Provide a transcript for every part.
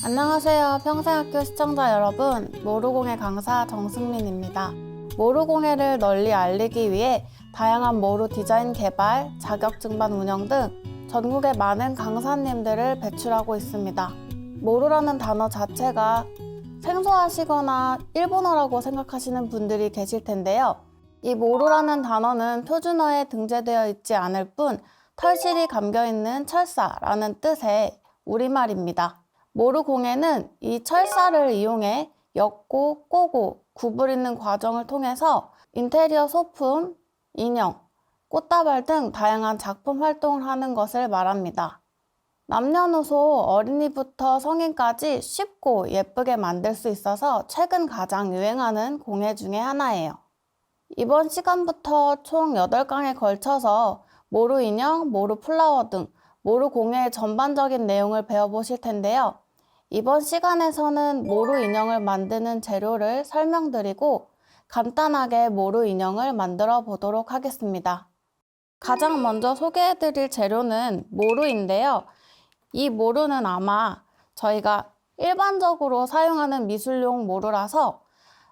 안녕하세요. 평생학교 시청자 여러분, 모루공예 강사 정승민입니다. 모루공예를 널리 알리기 위해 다양한 모루 디자인 개발, 자격증반 운영 등 전국의 많은 강사님들을 배출하고 있습니다. 모루라는 단어 자체가 생소하시거나 일본어라고 생각하시는 분들이 계실 텐데요. 이 모루라는 단어는 표준어에 등재되어 있지 않을 뿐 털실이 감겨있는 철사라는 뜻의 우리말입니다. 모루공예는 이 철사를 이용해 엮고 꼬고 구부리는 과정을 통해서 인테리어 소품, 인형, 꽃다발 등 다양한 작품 활동을 하는 것을 말합니다. 남녀노소 어린이부터 성인까지 쉽고 예쁘게 만들 수 있어서 최근 가장 유행하는 공예 중에 하나예요. 이번 시간부터 총 8강에 걸쳐서 모루 인형, 모루 플라워 등 모루 공예의 전반적인 내용을 배워보실 텐데요. 이번 시간에서는 모루 인형을 만드는 재료를 설명드리고 간단하게 모루 인형을 만들어 보도록 하겠습니다. 가장 먼저 소개해드릴 재료는 모루인데요. 이 모루는 아마 저희가 일반적으로 사용하는 미술용 모루라서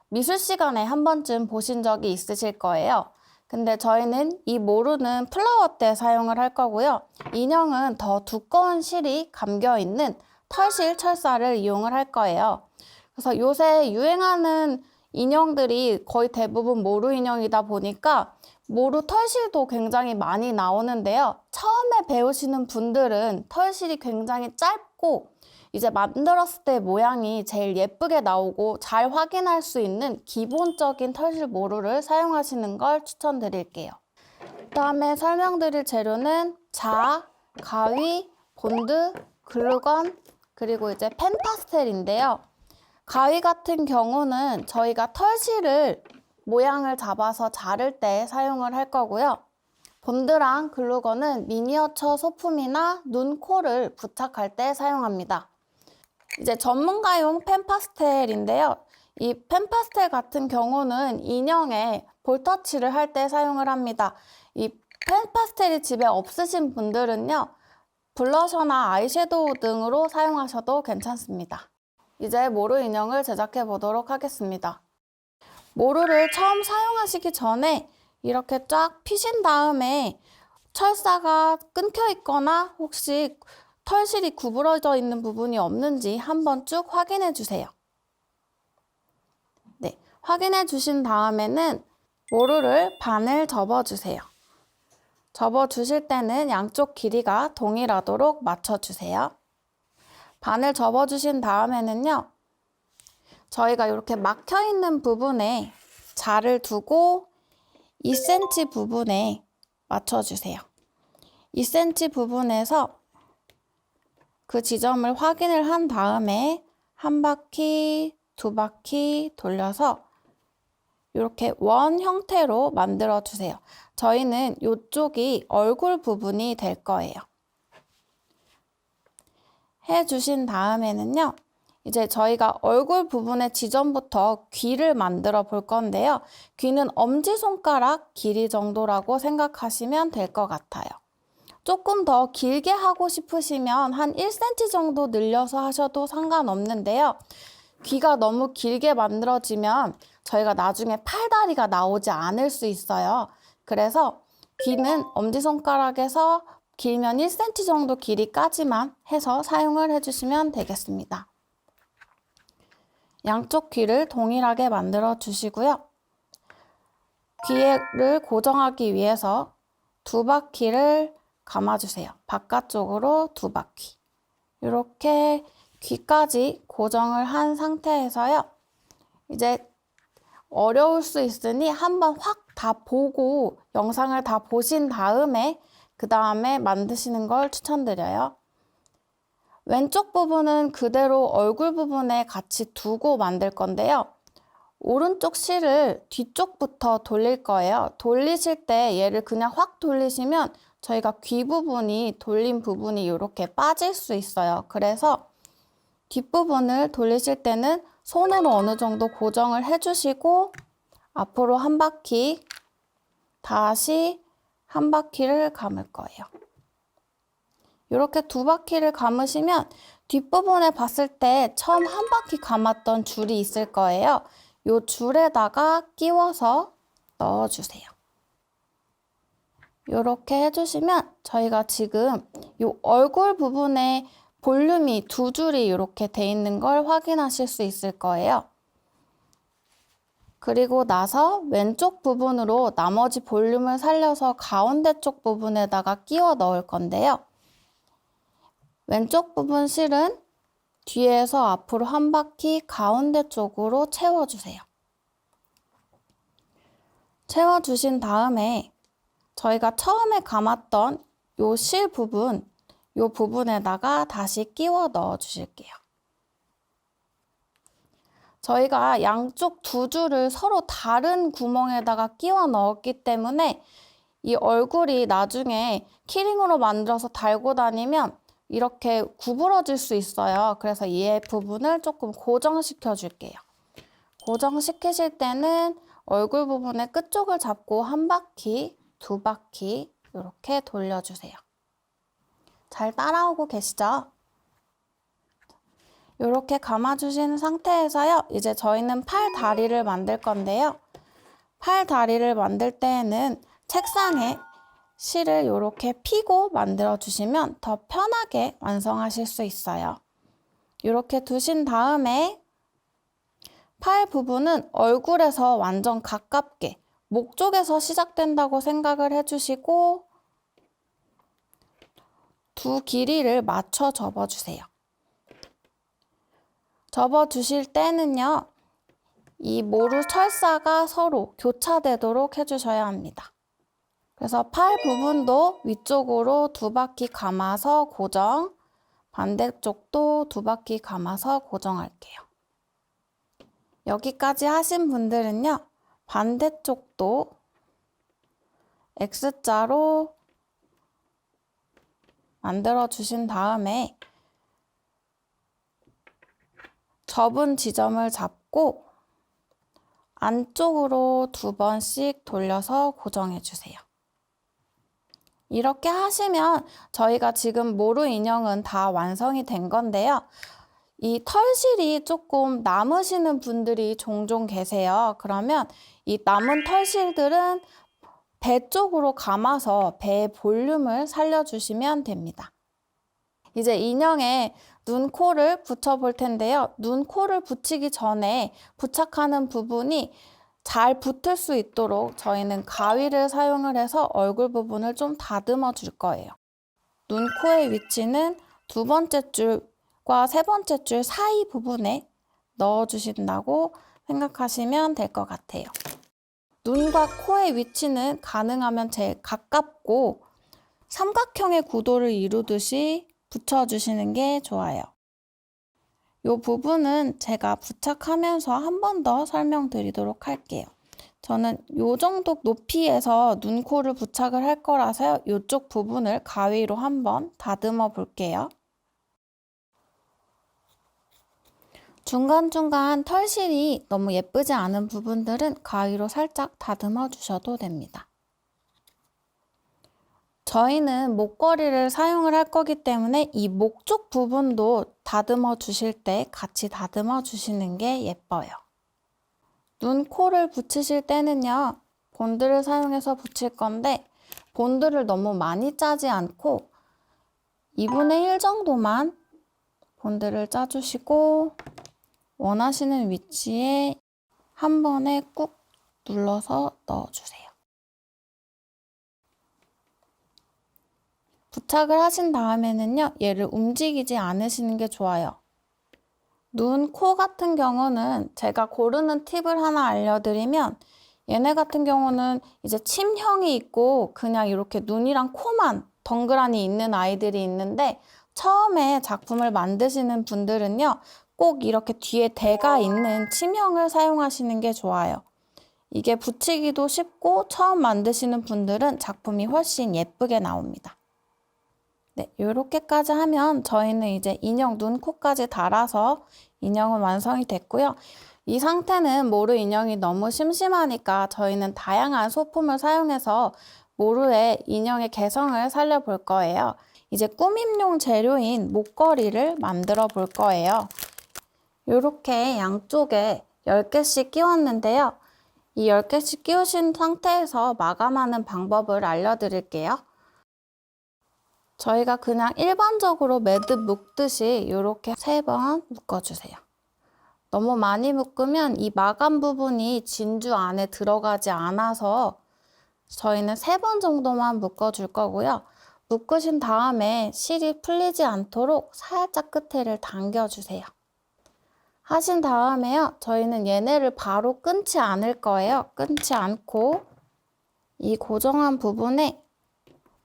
미술 시간에 한 번쯤 보신 적이 있으실 거예요. 근데 저희는 이 모루는 플라워 때 사용을 할 거고요. 인형은 더 두꺼운 실이 감겨있는 털실 철사를 이용을 할 거예요. 그래서 요새 유행하는 인형들이 거의 대부분 모루 인형이다 보니까 모루 털실도 굉장히 많이 나오는데요. 처음에 배우시는 분들은 털실이 굉장히 짧고 이제 만들었을 때 모양이 제일 예쁘게 나오고 잘 확인할 수 있는 기본적인 털실 모루를 사용하시는 걸 추천드릴게요. 그다음에 설명드릴 재료는 자, 가위, 본드, 글루건, 그리고 이제 펜 파스텔인데요. 가위 같은 경우는 저희가 털실을 모양을 잡아서 자를 때 사용을 할 거고요. 본드랑 글루건은 미니어처 소품이나 눈, 코를 부착할 때 사용합니다. 이제 전문가용 펜 파스텔인데요. 이 펜 파스텔 같은 경우는 인형에 볼터치를 할 때 사용을 합니다. 이 펜 파스텔이 집에 없으신 분들은요. 블러셔나 아이섀도우 등으로 사용하셔도 괜찮습니다. 이제 모루 인형을 제작해 보도록 하겠습니다. 모루를 처음 사용하시기 전에 이렇게 쫙 피신 다음에 철사가 끊겨 있거나 혹시 털실이 구부러져 있는 부분이 없는지 한번 쭉 확인해 주세요. 네, 확인해 주신 다음에는 모루를 반을 접어 주세요. 접어 주실 때는 양쪽 길이가 동일하도록 맞춰 주세요. 반을 접어 주신 다음에는요. 저희가 이렇게 막혀 있는 부분에 자를 두고 2cm 부분에 맞춰 주세요. 2cm 부분에서 그 지점을 확인을 한 다음에 한 바퀴, 두 바퀴 돌려서 이렇게 원 형태로 만들어 주세요. 저희는 이쪽이 얼굴 부분이 될 거예요. 해주신 다음에는요. 이제 저희가 얼굴 부분의 지점부터 귀를 만들어 볼 건데요. 귀는 엄지손가락 길이 정도라고 생각하시면 될 것 같아요. 조금 더 길게 하고 싶으시면 한 1cm 정도 늘려서 하셔도 상관없는데요. 귀가 너무 길게 만들어지면 저희가 나중에 팔다리가 나오지 않을 수 있어요. 그래서 귀는 엄지손가락에서 길면 1cm 정도 길이까지만 해서 사용을 해주시면 되겠습니다. 양쪽 귀를 동일하게 만들어 주시고요. 귀를 고정하기 위해서 두 바퀴를 감아주세요. 바깥쪽으로 두 바퀴. 이렇게 귀까지 고정을 한 상태에서요. 이제 어려울 수 있으니 한번 확 다 보고 영상을 다 보신 다음에 그 다음에 만드시는 걸 추천드려요. 왼쪽 부분은 그대로 얼굴 부분에 같이 두고 만들 건데요. 오른쪽 실을 뒤쪽부터 돌릴 거예요. 돌리실 때 얘를 그냥 확 돌리시면 저희가 귀 부분이 돌린 부분이 이렇게 빠질 수 있어요. 그래서 뒷부분을 돌리실 때는 손으로 어느 정도 고정을 해주시고 앞으로 한 바퀴, 다시 한 바퀴를 감을 거예요. 이렇게 두 바퀴를 감으시면 뒷부분에 봤을 때 처음 한 바퀴 감았던 줄이 있을 거예요. 이 줄에다가 끼워서 넣어주세요. 이렇게 해주시면 저희가 지금 이 얼굴 부분에 볼륨이 두 줄이 이렇게 돼 있는 걸 확인하실 수 있을 거예요. 그리고 나서 왼쪽 부분으로 나머지 볼륨을 살려서 가운데 쪽 부분에다가 끼워 넣을 건데요. 왼쪽 부분 실은 뒤에서 앞으로 한 바퀴 가운데 쪽으로 채워주세요. 채워주신 다음에 저희가 처음에 감았던 요 실 부분, 요 부분에다가 다시 끼워 넣어 주실게요. 저희가 양쪽 두 줄을 서로 다른 구멍에다가 끼워 넣었기 때문에 이 얼굴이 나중에 키링으로 만들어서 달고 다니면 이렇게 구부러질 수 있어요. 그래서 이 부분을 조금 고정시켜 줄게요. 고정시키실 때는 얼굴 부분의 끝쪽을 잡고 한 바퀴, 두 바퀴 이렇게 돌려주세요. 잘 따라오고 계시죠? 이렇게 감아주신 상태에서요. 이제 저희는 팔 다리를 만들 건데요. 팔 다리를 만들 때에는 책상에 실을 이렇게 펴고 만들어 주시면 더 편하게 완성하실 수 있어요. 이렇게 두신 다음에 팔 부분은 얼굴에서 완전 가깝게 목 쪽에서 시작된다고 생각을 해주시고 두 길이를 맞춰 접어주세요. 접어주실 때는요. 이 모루 철사가 서로 교차되도록 해주셔야 합니다. 그래서 팔 부분도 위쪽으로 두 바퀴 감아서 고정, 반대쪽도 두 바퀴 감아서 고정할게요. 여기까지 하신 분들은요. 반대쪽도 X자로 만들어 주신 다음에 접은 지점을 잡고 안쪽으로 두 번씩 돌려서 고정해 주세요. 이렇게 하시면 저희가 지금 모루 인형은 다 완성이 된 건데요. 이 털실이 조금 남으시는 분들이 종종 계세요. 그러면 이 남은 털실들은 배 쪽으로 감아서 배의 볼륨을 살려주시면 됩니다. 이제 인형에 눈, 코를 붙여볼 텐데요. 눈, 코를 붙이기 전에 부착하는 부분이 잘 붙을 수 있도록 저희는 가위를 사용을 해서 얼굴 부분을 좀 다듬어 줄 거예요. 눈, 코의 위치는 두 번째 줄과 세 번째 줄 사이 부분에 넣어주신다고 생각하시면 될 것 같아요. 눈과 코의 위치는 가능하면 제일 가깝고 삼각형의 구도를 이루듯이 붙여주시는 게 좋아요. 이 부분은 제가 부착하면서 한 번 더 설명드리도록 할게요. 저는 이 정도 높이에서 눈, 코를 부착을 할 거라서요. 이쪽 부분을 가위로 한번 다듬어 볼게요. 중간중간 털실이 너무 예쁘지 않은 부분들은 가위로 살짝 다듬어 주셔도 됩니다. 저희는 목걸이를 사용을 할 거기 때문에 이 목 쪽 부분도 다듬어 주실 때 같이 다듬어 주시는 게 예뻐요. 눈, 코를 붙이실 때는요. 본드를 사용해서 붙일 건데 본드를 너무 많이 짜지 않고 2분의 1 정도만 본드를 짜주시고 원하시는 위치에 한 번에 꾹 눌러서 넣어주세요. 부착을 하신 다음에는요. 얘를 움직이지 않으시는 게 좋아요. 눈, 코 같은 경우는 제가 고르는 팁을 하나 알려드리면 얘네 같은 경우는 이제 침형이 있고 그냥 이렇게 눈이랑 코만 덩그라니 있는 아이들이 있는데 처음에 작품을 만드시는 분들은요. 꼭 이렇게 뒤에 대가 있는 침형을 사용하시는 게 좋아요. 이게 붙이기도 쉽고 처음 만드시는 분들은 작품이 훨씬 예쁘게 나옵니다. 네, 이렇게까지 하면 저희는 이제 인형 눈, 코까지 달아서 인형은 완성이 됐고요. 이 상태는 모루 인형이 너무 심심하니까 저희는 다양한 소품을 사용해서 모루의 인형의 개성을 살려볼 거예요. 이제 꾸밈용 재료인 목걸이를 만들어 볼 거예요. 이렇게 양쪽에 10개씩 끼웠는데요. 이 10개씩 끼우신 상태에서 마감하는 방법을 알려드릴게요. 저희가 그냥 일반적으로 매듭 묶듯이 이렇게 3번 묶어주세요. 너무 많이 묶으면 이 마감 부분이 진주 안에 들어가지 않아서 저희는 3번 정도만 묶어줄 거고요. 묶으신 다음에 실이 풀리지 않도록 살짝 끝에를 당겨주세요. 하신 다음에요. 저희는 얘네를 바로 끊지 않을 거예요. 끊지 않고 이 고정한 부분에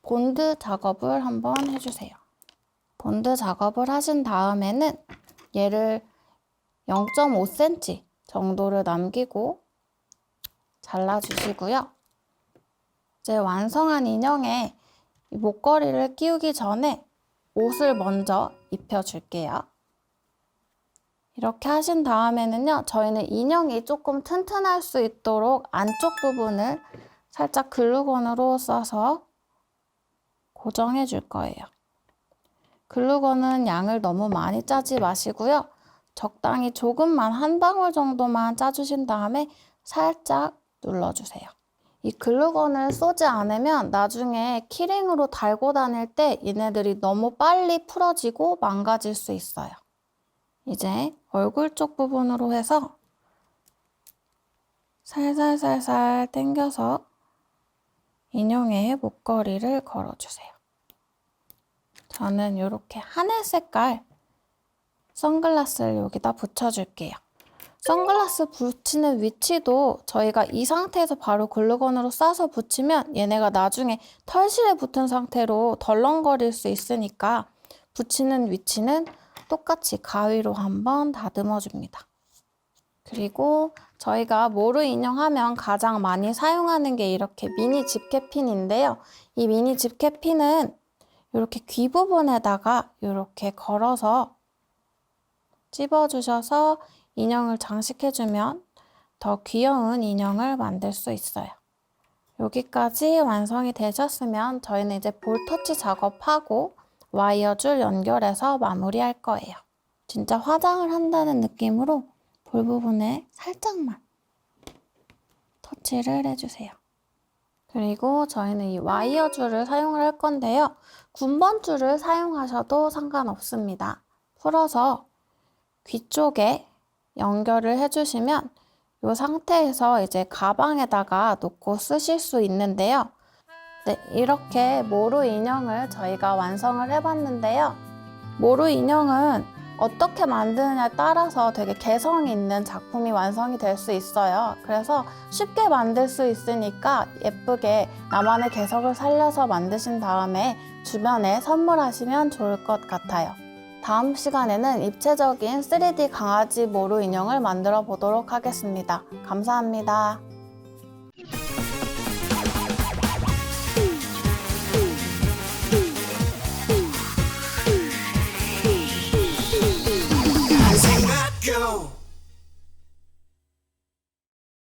본드 작업을 한번 해주세요. 본드 작업을 하신 다음에는 얘를 0.5cm 정도를 남기고 잘라주시고요. 이제 완성한 인형에 이 목걸이를 끼우기 전에 옷을 먼저 입혀줄게요. 이렇게 하신 다음에는요, 저희는 인형이 조금 튼튼할 수 있도록 안쪽 부분을 살짝 글루건으로 써서 고정해 줄 거예요. 글루건은 양을 너무 많이 짜지 마시고요. 적당히 조금만 한 방울 정도만 짜주신 다음에 살짝 눌러주세요. 이 글루건을 쏘지 않으면 나중에 키링으로 달고 다닐 때 얘네들이 너무 빨리 풀어지고 망가질 수 있어요. 이제 얼굴 쪽 부분으로 해서 살살살살 당겨서 인형의 목걸이를 걸어주세요. 저는 이렇게 하늘 색깔 선글라스를 여기다 붙여줄게요. 선글라스 붙이는 위치도 저희가 이 상태에서 바로 글루건으로 싸서 붙이면 얘네가 나중에 털실에 붙은 상태로 덜렁거릴 수 있으니까 붙이는 위치는 똑같이 가위로 한번 다듬어 줍니다. 그리고 저희가 모루 인형 하면 가장 많이 사용하는 게 이렇게 미니 집게핀인데요. 이 미니 집게핀은 이렇게 귀 부분에다가 이렇게 걸어서 찝어주셔서 인형을 장식해주면 더 귀여운 인형을 만들 수 있어요. 여기까지 완성이 되셨으면 저희는 이제 볼터치 작업하고 와이어줄 연결해서 마무리할 거예요. 진짜 화장을 한다는 느낌으로 볼 부분에 살짝만 터치를 해주세요. 그리고 저희는 이 와이어줄을 사용을 할 건데요. 군번줄을 사용하셔도 상관없습니다. 풀어서 귀 쪽에 연결을 해주시면 이 상태에서 이제 가방에다가 놓고 쓰실 수 있는데요. 네, 이렇게 모루 인형을 저희가 완성을 해봤는데요. 모루 인형은 어떻게 만드느냐에 따라서 되게 개성 있는 작품이 완성이 될 수 있어요. 그래서 쉽게 만들 수 있으니까 예쁘게 나만의 개성을 살려서 만드신 다음에 주변에 선물하시면 좋을 것 같아요. 다음 시간에는 입체적인 3D 강아지 모루 인형을 만들어 보도록 하겠습니다. 감사합니다.